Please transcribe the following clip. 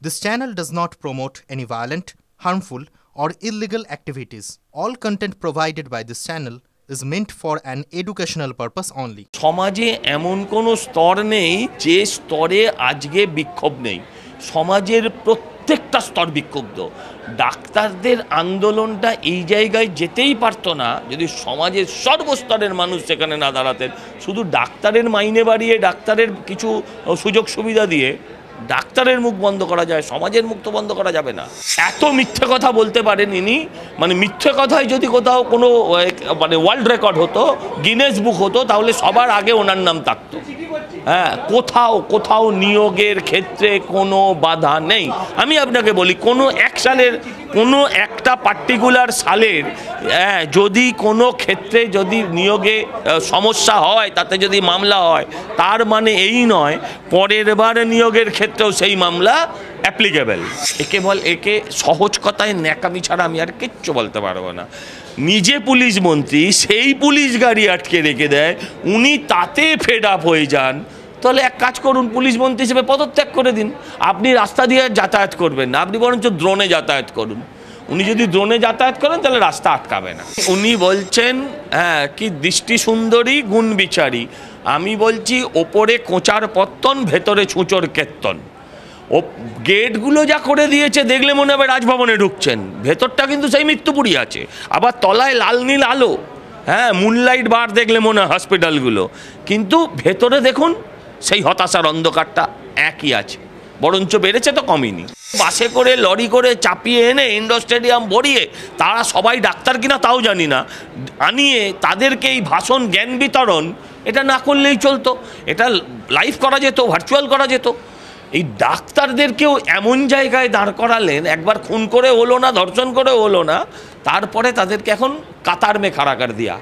This channel does not promote any violent, harmful, or illegal activities. All content provided by this channel is meant for an educational purpose only. সমাজে এমন কোনো স্তর নেই যে স্তরে আজকে বিক্ষোভ নেই। সমাজের প্রত্যেকটা স্তর বিক্ষুব্ধ। ডাক্তারদের আন্দোলনটা এই জায়গায় যেতেই পারতো না যদি সমাজের সর্বস্তরের মানুষ সেখানে না দাঁড়াতেন। শুধু ডাক্তারের মাইনে বাড়িয়ে ডাক্তারের কিছু সুযোগ সুবিধা দিয়ে ডাক্তারের মুখ বন্ধ করা যায়, সমাজের মুখ তো বন্ধ করা যাবে না। এত মিথ্যে কথা বলতে পারেন ইনি, মানে মিথ্যে কথায় যদি কোথাও কোনো মানে ওয়ার্ল্ড রেকর্ড হতো, গিনেস বুক হতো, তাহলে সবার আগে ওনার নাম থাকতো। হ্যাঁ, কোথাও নিয়োগের ক্ষেত্রে কোনো বাধা নেই। আমি আপনাকে বলি, কোনো এক সালের কোনো একটা পার্টিকুলার সালের যদি কোনো ক্ষেত্রে যদি নিয়োগে সমস্যা হয়, তাতে যদি মামলা হয়, তার মানে এই নয় পরের বার নিয়োগের ক্ষেত্রেও সেই মামলা অ্যাপ্লিকেবল। একে সহজ কথায় ন্যাকামি ছাড়া আমি আর কিচ্ছু বলতে পারবো না। নিজে পুলিশ মন্ত্রী, সেই পুলিশ গাড়ি আটকে রেখে দেয়, উনি তাতে ফেড আপ হয়ে যান। তাহলে এক কাজ করুন, পুলিশ মন্ত্রী হিসেবে পদত্যাগ করে দিন। আপনি রাস্তা দিয়ে যাতায়াত করবেন না, আপনি বরঞ্চ ড্রোনে যাতায়াত করুন। উনি যদি ড্রোনে যাতায়াত করেন তাহলে রাস্তা আটকাবে না। উনি বলছেন কি দৃষ্টি সুন্দরী গুণ বিচারী। আমি বলছি ওপরে কোঁচার পত্তন, ভেতরে ছুঁচোর কেত্তন। ও গেটগুলো যা করে দিয়েছে দেখলে মনে হবে রাজভবনে ঢুকছেন, ভেতরটা কিন্তু সেই মৃত্যুপুরী আছে। আবার তলায় লাল নীল আলো, মুনলাইট বার দেখলে মনে হয় হসপিটালগুলো, কিন্তু ভেতরে দেখুন সেই হতাশার অন্ধকারটা একই আছে, বরঞ্চ বেড়েছে তো কমেনি। বাসে করে লরি করে চাপিয়ে এনে ইন্ডোর স্টেডিয়াম ভরিয়ে, তারা সবাই ডাক্তার কিনা তাও জানি না, আনিয়ে তাদেরকে এই ভাষণ জ্ঞান বিতরণ এটা না করলেই চলতো। এটা লাইভ করা যেত, ভার্চুয়াল করা যেত। এই ডাক্তারদেরকেও এমন জায়গায় দাঁড় করালেন, একবার খুন করে হলো না, ধর্ষণ করে হলো না, তারপরে তাদেরকে এখন কাতার মে খাড়া কর দিয়া।